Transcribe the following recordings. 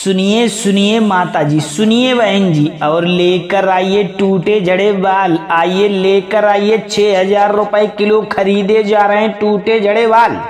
सुनिए सुनिए माता जी, सुनिए बहन जी, और लेकर आइए टूटे जड़े बाल। आइए लेकर आइए 6,000 रुपए किलो खरीदे जा रहे हैं टूटे जड़े बाल।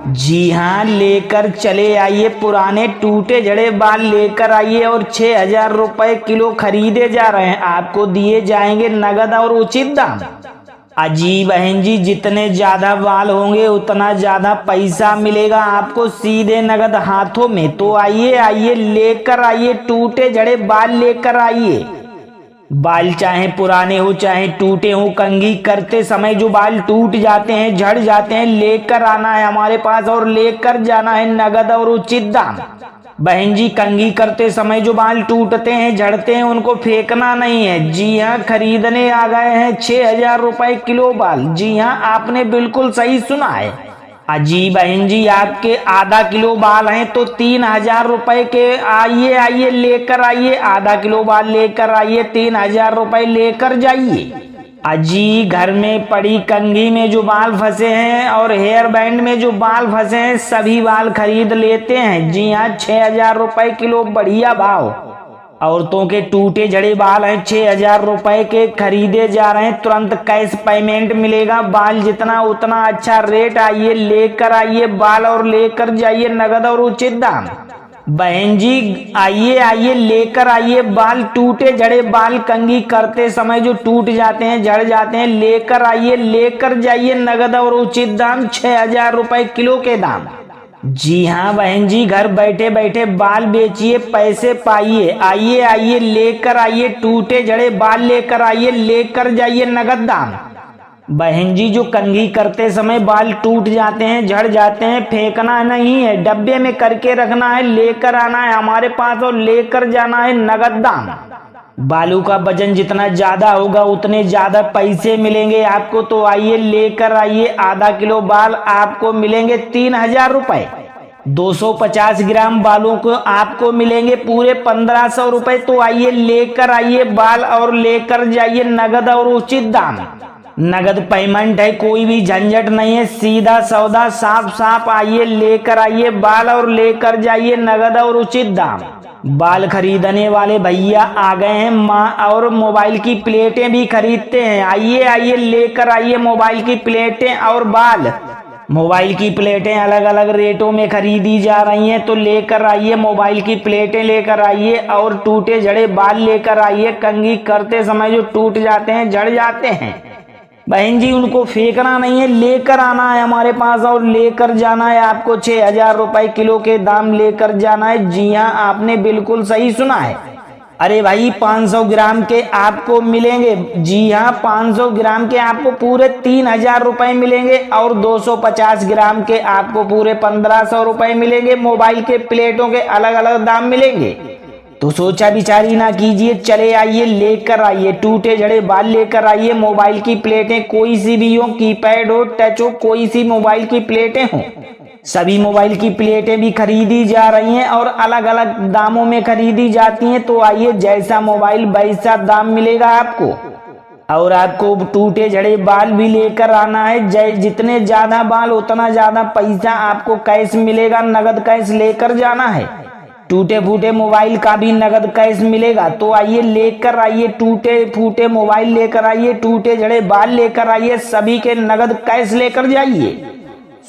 जी हाँ, लेकर चले आइए पुराने टूटे जड़े बाल लेकर आइए और 6,000 रुपए किलो खरीदे जा रहे हैं। आपको दिए जाएंगे नगद और उचित दाम। अजी बहन जी, जितने ज्यादा बाल होंगे उतना ज्यादा पैसा मिलेगा आपको सीधे नगद हाथों में। तो आइए आइए लेकर आइए टूटे जड़े बाल लेकर आइए। बाल चाहे पुराने हो चाहे टूटे हो, कंघी करते समय जो बाल टूट जाते हैं, झड़ जाते हैं, लेकर आना है हमारे पास और लेकर जाना है नगद और उचित दाम। बहन जी, कंघी करते समय जो बाल टूटते हैं, झड़ते हैं, उनको फेंकना नहीं है। जी हाँ, खरीदने आ गए हैं 6,000 रुपए किलो बाल। जी हाँ, आपने बिल्कुल सही सुना है। अजी बहन जी, आपके आधा किलो बाल हैं तो 3,000 रुपए के। आइए आइए लेकर आइए, आधा किलो बाल लेकर आइए, 3,000 रुपए लेकर जाइए। अजी, घर में पड़ी कंघी में जो बाल फंसे हैं और हेयर बैंड में जो बाल फंसे हैं, सभी बाल खरीद लेते हैं। जी हाँ, 6,000 रुपए किलो बढ़िया भाव। औरतों के टूटे झड़े बाल हैं, 6,000 रुपए के खरीदे जा रहे हैं। तुरंत कैश पेमेंट मिलेगा, बाल जितना उतना अच्छा रेट। आइए लेकर आइए बाल और लेकर जाइए नगद और उचित दाम। बहन जी, आइए आइए लेकर आइए बाल, टूटे जड़े बाल कंघी करते समय जो टूट जाते हैं, झड़ जाते हैं, लेकर आइए, लेकर जाइए नगद और उचित दाम, 6,000 रुपए किलो के दाम। जी हाँ बहन जी, घर बैठे बैठे बाल बेचिए, पैसे पाइए। आइए आइए लेकर आइए टूटे जड़े बाल लेकर आइए, लेकर जाइए नगद दाम। बहन जी, जो कंघी करते समय बाल टूट जाते हैं, झड़ जाते हैं, फेंकना नहीं है, डब्बे में करके रखना है, लेकर आना है हमारे पास और लेकर जाना है नगद दाम। बालों का वजन जितना ज्यादा होगा उतने ज्यादा पैसे मिलेंगे आपको। तो आइए लेकर आइए, आधा किलो बाल आपको मिलेंगे 3,000 रुपए। 250 ग्राम बालों को आपको मिलेंगे पूरे 1,500 रुपए। तो आइए लेकर आइए बाल और लेकर जाइए नगद और उचित दाम। नगद पेमेंट है, कोई भी झंझट नहीं है, सीधा सौदा, साफ साफ। आइए लेकर आइए बाल और लेकर जाइए नगद और उचित दाम। बाल खरीदने वाले भैया आ गए हैं, माँ और मोबाइल की प्लेटें भी खरीदते हैं। आइए आइए लेकर आइए मोबाइल की प्लेटें और बाल। मोबाइल की प्लेटें अलग अलग रेटों में खरीदी जा रही हैं, तो लेकर आइए मोबाइल की प्लेटें लेकर आइए और टूटे झड़े बाल लेकर आइए। कंघी करते समय जो टूट जाते हैं, झड़ जाते हैं, बहन जी, उनको फेंकना नहीं है, लेकर आना है हमारे पास और लेकर जाना है आपको। 6,000 रुपए किलो के दाम लेकर जाना है। जी हाँ, आपने बिल्कुल सही सुना है। अरे भाई, 500 ग्राम के आपको मिलेंगे। जी हाँ, 500 ग्राम के आपको पूरे 3,000 रुपए मिलेंगे और 250 ग्राम के आपको पूरे 1,500 रुपए मिलेंगे। मोबाइल के प्लेटों के अलग अलग दाम मिलेंगे। तो सोचा विचारी ना कीजिए, चले आइए लेकर आइए टूटे जड़े बाल लेकर आइए। मोबाइल की प्लेटें कोई सी भी हो, कीपैड हो, टच हो, कोई सी मोबाइल की प्लेटें हो, सभी मोबाइल की प्लेटें भी खरीदी जा रही हैं और अलग अलग दामों में खरीदी जाती हैं। तो आइए, जैसा मोबाइल वैसा दाम मिलेगा आपको। और आपको टूटे झड़े बाल भी लेकर आना है। जितने ज्यादा बाल उतना ज्यादा पैसा आपको कैश मिलेगा, नगद कैश लेकर जाना है। टूटे फूटे मोबाइल का भी नगद कैश मिलेगा। तो आइए लेकर आइए टूटे फूटे मोबाइल लेकर आइए, टूटे जड़े बाल लेकर आइए, सभी के नगद कैश लेकर जाइए।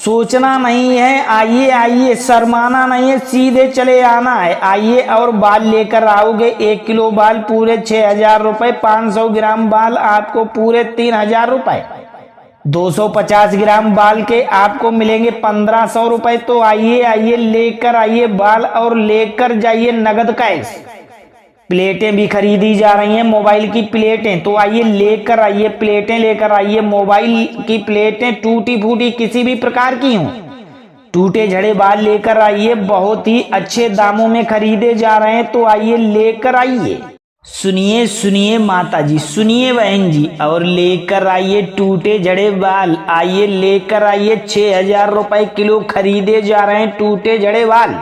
सोचना नहीं है, आइए आइए, शर्माना नहीं है, सीधे चले आना है। आइए और बाल लेकर आओगे। 1 किलो बाल पूरे 6,000 रुपए, 500 ग्राम बाल आपको पूरे 3,000 रुपए, 250 ग्राम बाल के आपको मिलेंगे 1,500 रुपए। तो आइए आइए लेकर आइए बाल और लेकर जाइए नगद कैश। प्लेटें भी खरीदी जा रही हैं, मोबाइल की प्लेटें। तो आइए लेकर आइए प्लेटें लेकर आइए। मोबाइल की प्लेटें टूटी फूटी किसी भी प्रकार की हों, टूटे झड़े बाल लेकर आइए, बहुत ही अच्छे दामों में खरीदे जा रहे हैं। तो आइए लेकर आइए। सुनिए सुनिए माता जी, सुनिए बहन जी, और लेकर आइए टूटे झड़े बाल। आइए लेकर आइए 6,000 रुपए किलो खरीदे जा रहे हैं टूटे झड़े बाल।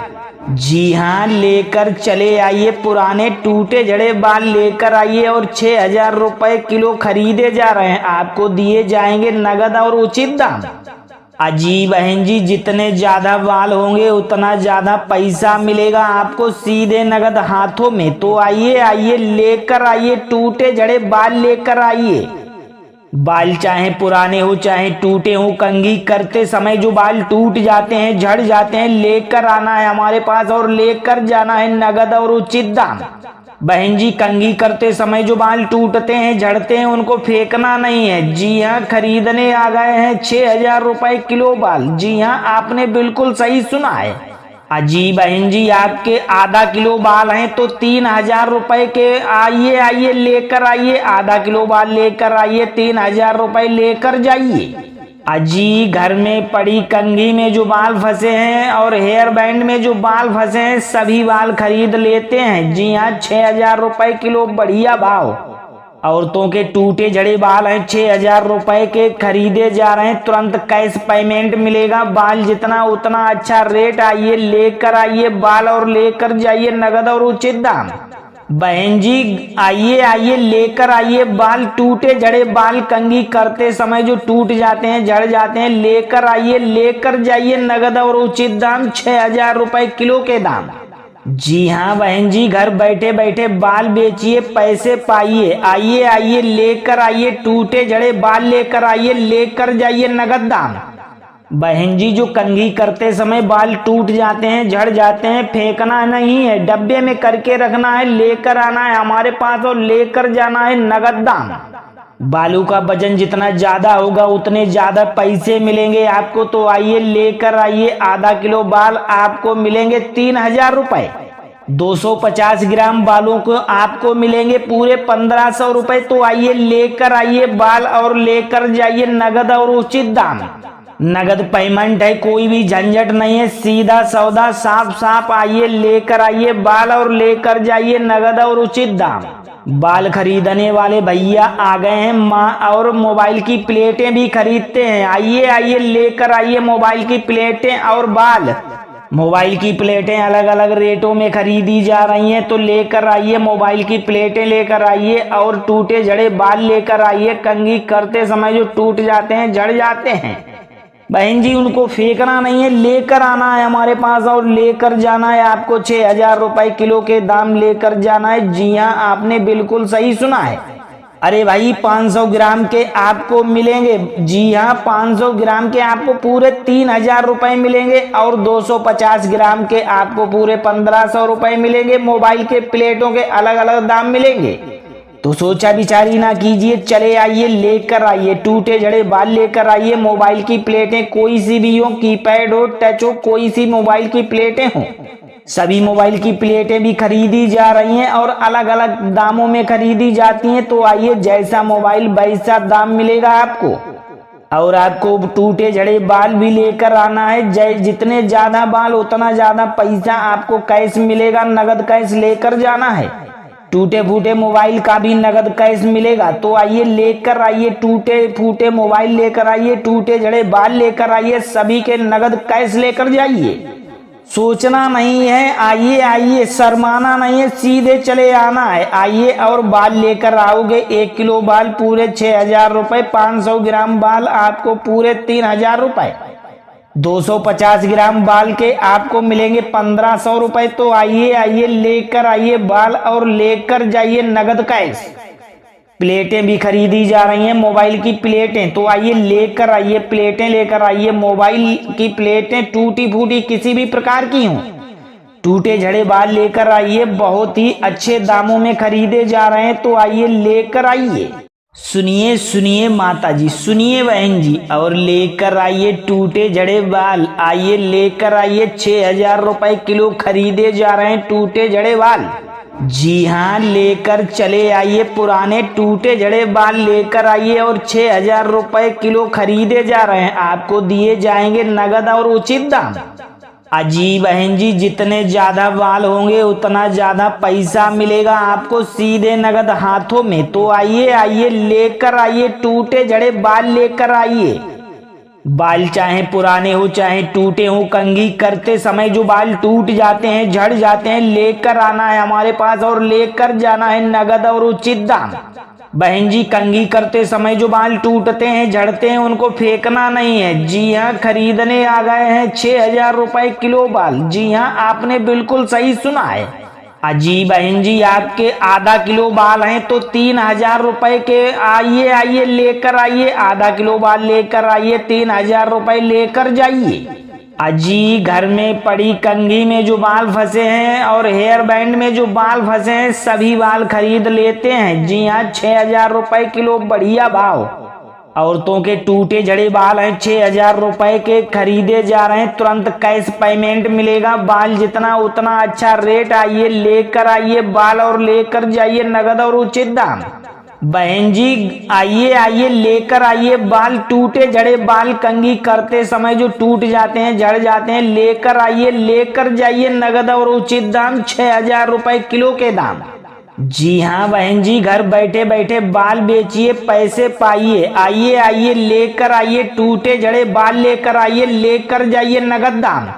जी हाँ, लेकर चले आइए पुराने टूटे झड़े बाल लेकर आइए और 6,000 रुपए किलो खरीदे जा रहे हैं। आपको दिए जाएंगे नगद और उचित दाम। अजी बहन जी, जितने ज्यादा बाल होंगे उतना ज्यादा पैसा मिलेगा आपको सीधे नगद हाथों में। तो आइए आइए लेकर आइए टूटे जड़े बाल लेकर आइए। बाल चाहे पुराने हो चाहे टूटे हो, कंघी करते समय जो बाल टूट जाते हैं झड़ जाते हैं, लेकर आना है हमारे पास और लेकर जाना है नगद और उचित दाम। बहन जी, कंघी करते समय जो बाल टूटते हैं झड़ते हैं उनको फेंकना नहीं है। जी हाँ, खरीदने आ गए हैं 6,000 रुपए किलो बाल। जी हाँ, आपने बिल्कुल सही सुना है। अजी बहन जी, आपके आधा किलो बाल हैं तो 3,000 रुपए के। आइए आइए लेकर आइए, आधा किलो बाल लेकर आइए, 3,000 रुपए लेकर जाइए। अजी, घर में पड़ी कंघी में जो बाल फंसे हैं और हेयर बैंड में जो बाल फंसे हैं सभी बाल खरीद लेते हैं। जी हाँ, 6,000 रुपए किलो बढ़िया भाव। औरतों के टूटे झड़े बाल हैं 6,000 रुपए के, खरीदे जा रहे हैं। तुरंत कैश पेमेंट मिलेगा, बाल जितना उतना अच्छा रेट। आइए लेकर आइए बाल और लेकर जाइए नगद और उचित दाम। बहन जी, आइए आइए लेकर आइए बाल, टूटे झड़े बाल कंघी करते समय जो टूट जाते हैं झड़ जाते हैं, लेकर आइए लेकर जाइए नगद और उचित दाम, 6,000 रुपए किलो के दाम। जी हाँ बहन जी, घर बैठे बैठे बाल बेचिए, पैसे पाइए। आइए आइए लेकर आइए टूटे झड़े बाल लेकर आइए, लेकर जाइए नगद दाम। बहन जी, जो कंघी करते समय बाल टूट जाते हैं झड़ जाते हैं, फेंकना नहीं है, डब्बे में करके रखना है, लेकर आना है हमारे पास और लेकर जाना है नगद दाम। बालों का वजन जितना ज्यादा होगा उतने ज्यादा पैसे मिलेंगे आपको। तो आइए लेकर आइए, आधा किलो बाल आपको मिलेंगे 3,000 रुपए। 250 ग्राम बालों को आपको मिलेंगे पूरे 1,500 रुपए। तो आइए लेकर आइए बाल और लेकर जाइए नगद और उचित दाम। नगद पेमेंट है, कोई भी झंझट नहीं है, सीधा सौदा, साफ साफ। आइए लेकर आइए बाल और लेकर जाइए नगद और उचित दाम। बाल खरीदने वाले भैया आ गए हैं, माँ और मोबाइल की प्लेटें भी खरीदते हैं। आइए आइए लेकर आइए मोबाइल की प्लेटें और बाल। मोबाइल की प्लेटें अलग अलग रेटों में खरीदी जा रही हैं, तो लेकर आइए मोबाइल की प्लेटें लेकर आइए और टूटे झड़े बाल लेकर आइए। कंघी करते समय जो टूट जाते हैं झड़ जाते हैं बहन जी, उनको फेंकना नहीं है, लेकर आना है हमारे पास और लेकर जाना है आपको। 6,000 रुपए किलो के दाम लेकर जाना है। जी हाँ, आपने बिल्कुल सही सुना है। अरे भाई, 500 ग्राम के आपको मिलेंगे। जी हाँ, 500 ग्राम के आपको पूरे 3,000 रुपए मिलेंगे और 250 ग्राम के आपको पूरे 1,500 रुपए मिलेंगे। मोबाइल के प्लेटों के अलग अलग दाम मिलेंगे। तो सोचा विचारी ना कीजिए, चले आइए लेकर आइए टूटे झड़े बाल लेकर आइए। मोबाइल की प्लेटें कोई सी भी हो, कीपैड हो, टच हो, कोई सी मोबाइल की प्लेटें हो, सभी मोबाइल की प्लेटें भी खरीदी जा रही हैं और अलग अलग दामों में खरीदी जाती हैं। तो आइए, जैसा मोबाइल वैसा दाम मिलेगा आपको। और आपको टूटे झड़े बाल भी लेकर आना है। जितने ज्यादा बाल उतना ज्यादा पैसा आपको कैश मिलेगा, नगद कैश लेकर जाना है। टूटे फूटे मोबाइल का भी नगद कैश मिलेगा। तो आइए लेकर आइए टूटे फूटे मोबाइल लेकर आइए, टूटे झड़े बाल लेकर आइए, सभी के नगद कैश लेकर जाइए। सोचना नहीं है, आइए आइए, शर्माना नहीं है, सीधे चले आना है। आइए और बाल लेकर आओगे। 1 किलो बाल पूरे 6,000 रुपए, 500 ग्राम बाल आपको पूरे 3,000 रुपए, 250 ग्राम बाल के आपको मिलेंगे 1,500 रुपए। तो आइए आइए लेकर आइए बाल और लेकर जाइए नगद कैश। प्लेटें भी खरीदी जा रही हैं, मोबाइल की प्लेटें। तो आइए लेकर आइए प्लेटें लेकर आइए। मोबाइल की प्लेटें टूटी फूटी किसी भी प्रकार की हों, टूटे झड़े बाल लेकर आइए, बहुत ही अच्छे दामों में खरीदे जा रहे हैं। तो आइए लेकर आइए। सुनिए सुनिए माता जी, सुनिए बहन जी, और लेकर आइए टूटे झड़े बाल। आइए लेकर आइए 6,000 रुपए किलो खरीदे जा रहे हैं टूटे झड़े बाल। जी हाँ, लेकर चले आइए पुराने टूटे झड़े बाल लेकर आइए और 6,000 रुपए किलो खरीदे जा रहे हैं। आपको दिए जाएंगे नगद और उचित दाम। अजी बहन जी, जितने ज्यादा बाल होंगे उतना ज्यादा पैसा मिलेगा आपको सीधे नगद हाथों में। तो आइए आइए लेकर आइए टूटे झड़े बाल लेकर आइए। बाल चाहे पुराने हो चाहे टूटे हो, कंघी करते समय जो बाल टूट जाते हैं झड़ जाते हैं, लेकर आना है हमारे पास और लेकर जाना है नगद और उचित दाम। बहन जी, कंघी करते समय जो बाल टूटते हैं, झड़ते हैं, उनको फेंकना नहीं है। जी हाँ, खरीदने आ गए हैं 6,000 रुपए किलो बाल। जी हाँ, आपने बिल्कुल सही सुना है। अजी बहन जी, आपके आधा किलो बाल हैं तो 3,000 रुपए के। आइए आइए लेकर आइए, आधा किलो बाल लेकर आइए, 3,000 रुपए लेकर जाइए। अजी, घर में पड़ी कंघी में जो बाल फंसे हैं और हेयर बैंड में जो बाल फंसे हैं, सभी बाल खरीद लेते हैं। जी हाँ, 6,000 रुपए किलो, बढ़िया भाव। औरतों के टूटे झड़े बाल हैं, 6,000 रुपए के खरीदे जा रहे हैं। तुरंत कैश पेमेंट मिलेगा। बाल जितना उतना अच्छा रेट। आइए लेकर आइए बाल और लेकर जाइए नगद और उचित दाम। बहन जी, आइए आइए लेकर आइए बाल। टूटे झड़े बाल कंघी करते समय जो टूट जाते हैं, झड़ जाते हैं, लेकर आइए, लेकर जाइए नगद और उचित दाम, 6,000 रुपए किलो के दाम। जी हाँ बहन जी, घर बैठे बैठे बाल बेचिए, पैसे पाइए। आइए आइए लेकर आइए, टूटे झड़े बाल लेकर आइए, लेकर जाइए नगद दाम।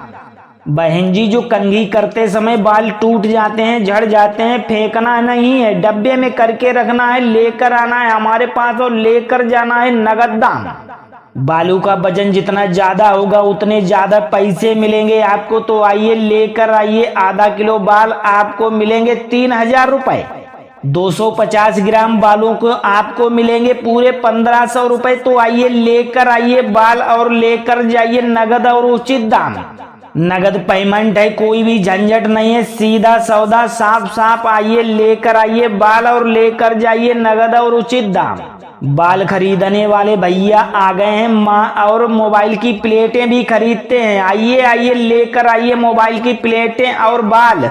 बहन जी, जो कंघी करते समय बाल टूट जाते हैं, झड़ जाते हैं, फेंकना नहीं है, डब्बे में करके रखना है, लेकर आना है हमारे पास और लेकर जाना है नगद दाम। बालों का वजन जितना ज्यादा होगा उतने ज्यादा पैसे मिलेंगे आपको। तो आइए लेकर आइए, आधा किलो बाल आपको मिलेंगे 3,000 रुपए। 250 ग्राम बालों को आपको मिलेंगे पूरे 1,500 रुपए। तो आइए लेकर आइए बाल और लेकर जाइए नगद और उचित दाम। नगद पेमेंट है, कोई भी झंझट नहीं है, सीधा सौदा, साफ साफ। आइए लेकर आइए बाल और लेकर जाइए नगद और उचित दाम। बाल खरीदने वाले भैया आ गए हैं। माँ और मोबाइल की प्लेटें भी खरीदते हैं। आइए आइए लेकर आइए मोबाइल की प्लेटें और बाल।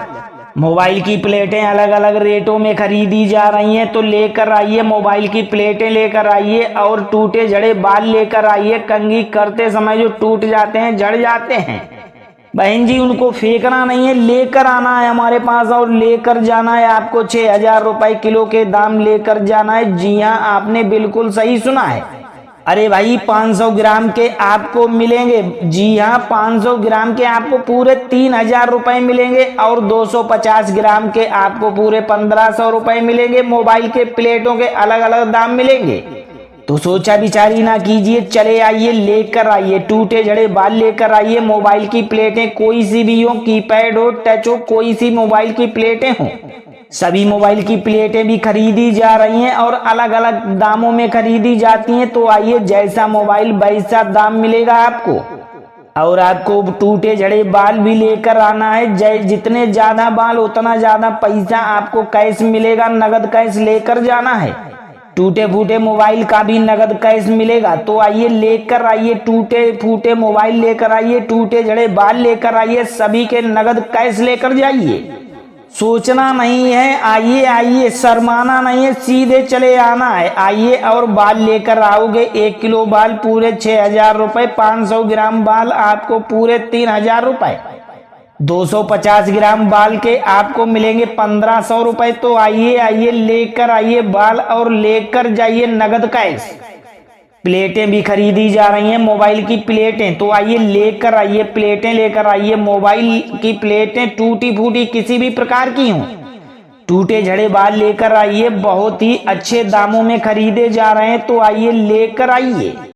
मोबाइल की प्लेटें अलग अलग रेटों में खरीदी जा रही हैं, तो लेकर आइए मोबाइल की प्लेटें लेकर आइए और टूटे झड़े बाल लेकर आइए। कंघी करते समय जो टूट जाते हैं, झड़ जाते हैं, बहन जी, उनको फेंकना नहीं है, लेकर आना है हमारे पास और लेकर जाना है आपको। 6,000 रुपए किलो के दाम लेकर जाना है। जी हाँ, आपने बिल्कुल सही सुना है। अरे भाई, 500 ग्राम के आपको मिलेंगे। जी हाँ, 500 ग्राम के आपको पूरे 3,000 रुपए मिलेंगे और 250 ग्राम के आपको पूरे 1,500 रुपए मिलेंगे। मोबाइल के प्लेटों के अलग अलग दाम मिलेंगे। तो सोचा विचारी ना कीजिए, चले आइए लेकर आइए, टूटे झड़े बाल लेकर आइए। मोबाइल की प्लेटें कोई सी भी हो, कीपैड हो, टच हो, कोई सी मोबाइल की प्लेटें हो, सभी मोबाइल की प्लेटें भी खरीदी जा रही हैं और अलग अलग दामों में खरीदी जाती हैं। तो आइए, जैसा मोबाइल वैसा दाम मिलेगा आपको। और आपको टूटे झड़े बाल भी लेकर आना है। जितने ज्यादा बाल उतना ज्यादा पैसा आपको कैश मिलेगा, नगद कैश लेकर जाना है। टूटे फूटे मोबाइल का भी नगद कैश मिलेगा। तो आइए लेकर आइए, टूटे फूटे मोबाइल लेकर आइए, टूटे झड़े बाल लेकर आइए, सभी के नगद कैश लेकर जाइए। सोचना नहीं है, आइए आइए, शर्माना नहीं है, सीधे चले आना है। आइए और बाल लेकर आओगे। 1 किलो बाल पूरे 6,000 रुपए, 500 ग्राम बाल आपको पूरे 3,000 रुपए, 250 ग्राम बाल के आपको मिलेंगे 1,500 रुपए। तो आइए आइए लेकर आइए बाल और लेकर जाइए नगद कैश। प्लेटें भी खरीदी जा रही हैं, मोबाइल की प्लेटें। तो आइए लेकर आइए, प्लेटें लेकर आइए। मोबाइल की प्लेटें टूटी फूटी किसी भी प्रकार की हों, टूटे झड़े बाल लेकर आइए, बहुत ही अच्छे दामों में खरीदे जा रहे हैं। तो आइए लेकर आइए।